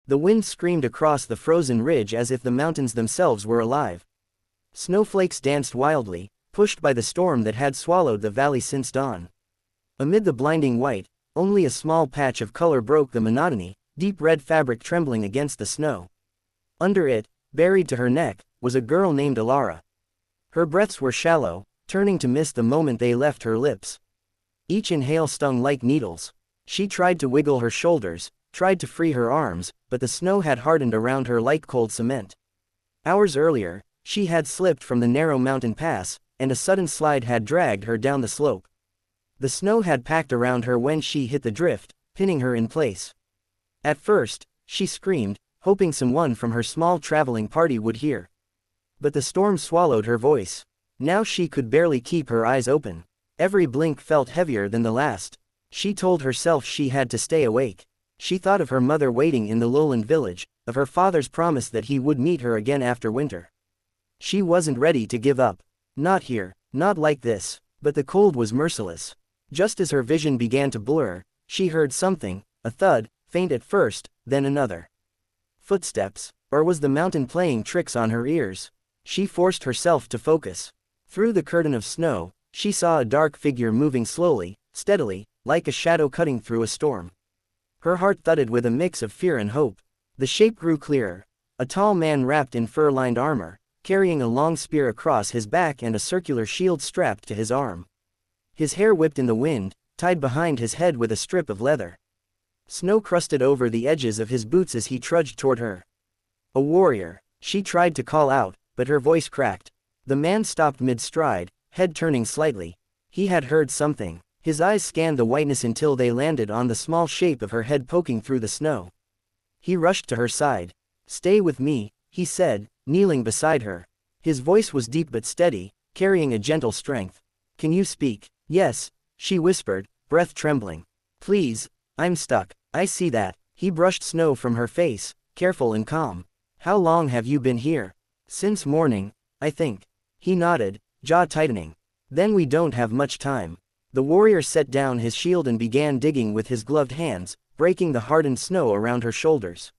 The wind screamed across the frozen ridge as if the mountains themselves were alive. Snowflakes danced wildly, pushed by the storm that had swallowed the valley since dawn. Amid the blinding white, only a small patch of color broke the monotony, deep red fabric trembling against the snow. Under it, buried to her neck, was a girl named Alara. Her breaths were shallow, turning to mist the moment they left her lips. Each inhale stung like needles. She tried to wiggle her shoulders, tried to free her arms, but the snow had hardened around her like cold cement. Hours earlier, she had slipped from the narrow mountain pass, and a sudden slide had dragged her down the slope. The snow had packed around her when she hit the drift, pinning her in place. At first, she screamed, hoping someone from her small traveling party would hear. But the storm swallowed her voice. Now she could barely keep her eyes open. Every blink felt heavier than the last. She told herself she had to stay awake. She thought of her mother waiting in the lowland village, of her father's promise that he would meet her again after winter. She wasn't ready to give up. Not here, not like this. But the cold was merciless. Just as her vision began to blur, she heard something, a thud, faint at first, then another. Footsteps, or was the mountain playing tricks on her ears? She forced herself to focus. Through the curtain of snow, she saw a dark figure moving slowly, steadily, like a shadow cutting through a storm. Her heart thudded with a mix of fear and hope. The shape grew clearer. A tall man wrapped in fur-lined armor, carrying a long spear across his back and a circular shield strapped to his arm. His hair whipped in the wind, tied behind his head with a strip of leather. Snow crusted over the edges of his boots as he trudged toward her. A warrior. She tried to call out, but her voice cracked. The man stopped mid-stride, head turning slightly. He had heard something. His eyes scanned the whiteness until they landed on the small shape of her head poking through the snow. He rushed to her side. "Stay with me," he said, kneeling beside her. His voice was deep but steady, carrying a gentle strength. "Can you speak?" "Yes," she whispered, breath trembling. "Please, I'm stuck." "I see that." He brushed snow from her face, careful and calm. "How long have you been here?" "Since morning, I think." He nodded, jaw tightening. "Then we don't have much time." The warrior set down his shield and began digging with his gloved hands, breaking the hardened snow around her shoulders.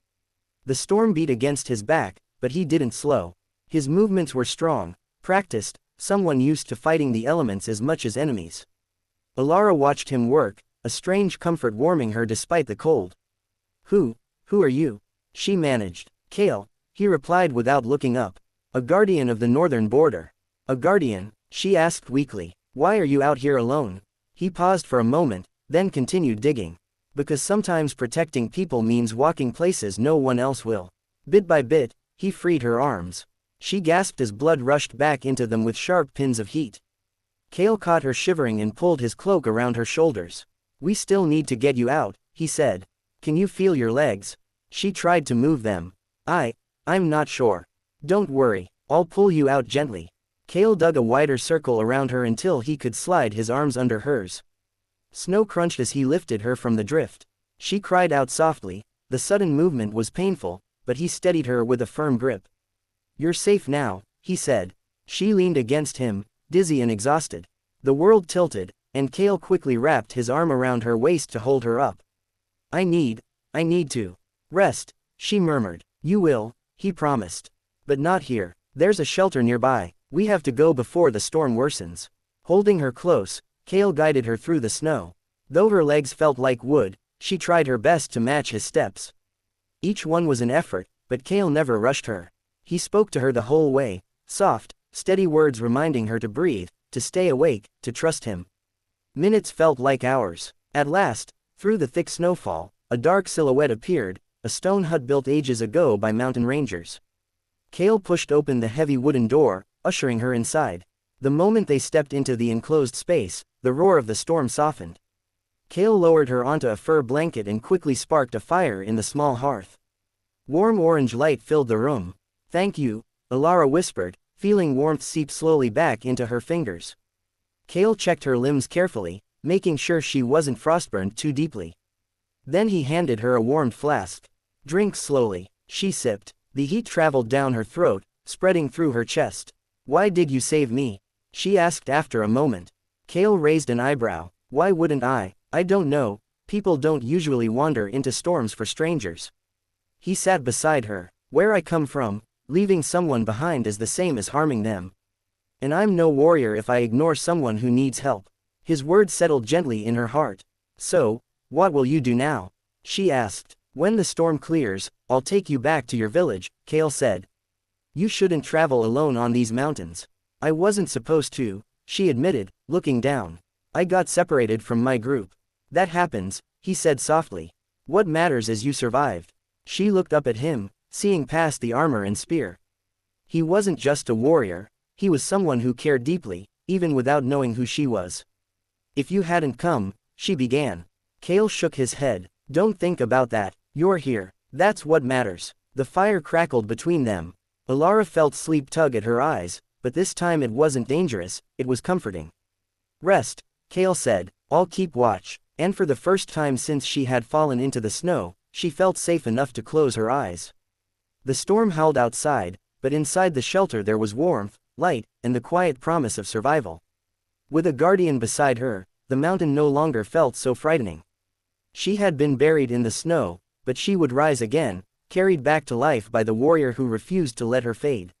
The storm beat against his back, but he didn't slow. His movements were strong, practiced, someone used to fighting the elements as much as enemies. Alara watched him work, a strange comfort warming her despite the cold. Who are you?" she managed. "Kale," he replied without looking up. "A guardian of the northern border." "A guardian?" she asked weakly. "Why are you out here alone?" He paused for a moment, then continued digging. "Because sometimes protecting people means walking places no one else will." Bit by bit, he freed her arms. She gasped as blood rushed back into them with sharp pins of heat. Kale caught her shivering and pulled his cloak around her shoulders. "We still need to get you out," he said. "Can you feel your legs?" She tried to move them. I'm not sure." "Don't worry, I'll pull you out gently." Kale dug a wider circle around her until he could slide his arms under hers. Snow crunched as he lifted her from the drift. She cried out softly. The sudden movement was painful, but he steadied her with a firm grip. "You're safe now," he said. She leaned against him, dizzy and exhausted. The world tilted, and Kale quickly wrapped his arm around her waist to hold her up. I need to rest," she murmured. "You will," he promised. "But not here. There's a shelter nearby. We have to go before the storm worsens." Holding her close, Kale guided her through the snow. Though her legs felt like wood, she tried her best to match his steps. Each one was an effort, but Kale never rushed her. He spoke to her the whole way, soft, steady words reminding her to breathe, to stay awake, to trust him. Minutes felt like hours. At last, through the thick snowfall, a dark silhouette appeared, a stone hut built ages ago by mountain rangers. Kale pushed open the heavy wooden door, ushering her inside. The moment they stepped into the enclosed space, the roar of the storm softened. Kale lowered her onto a fur blanket and quickly sparked a fire in the small hearth. Warm orange light filled the room. "Thank you," Alara whispered, feeling warmth seep slowly back into her fingers. Kale checked her limbs carefully, making sure she wasn't frostburned too deeply. Then he handed her a warmed flask. "Drink slowly." She sipped. The heat traveled down her throat, spreading through her chest. "Why did you save me?" she asked after a moment. Kale raised an eyebrow. "Why wouldn't I? I don't know. People don't usually wander into storms for strangers." He sat beside her. Where I come from, leaving someone behind is the same as harming them. And I'm no warrior if I ignore someone who needs help. His words settled gently in her heart. So, what will you do now? She asked. When the storm clears, I'll take you back to your village, Kale said. You shouldn't travel alone on these mountains. I wasn't supposed to, she admitted, looking down. I got separated from my group. That happens, he said softly. What matters is you survived. She looked up at him, seeing past the armor and spear. He wasn't just a warrior, he was someone who cared deeply, even without knowing who she was. If you hadn't come, she began. Kale shook his head. Don't think about that, you're here. That's what matters. The fire crackled between them. Alara felt sleep tug at her eyes, but this time it wasn't dangerous, it was comforting. Rest, Kale said, I'll keep watch, and for the first time since she had fallen into the snow, she felt safe enough to close her eyes. The storm howled outside, but inside the shelter there was warmth, light, and the quiet promise of survival. With a guardian beside her, the mountain no longer felt so frightening. She had been buried in the snow, but she would rise again, carried back to life by the warrior who refused to let her fade.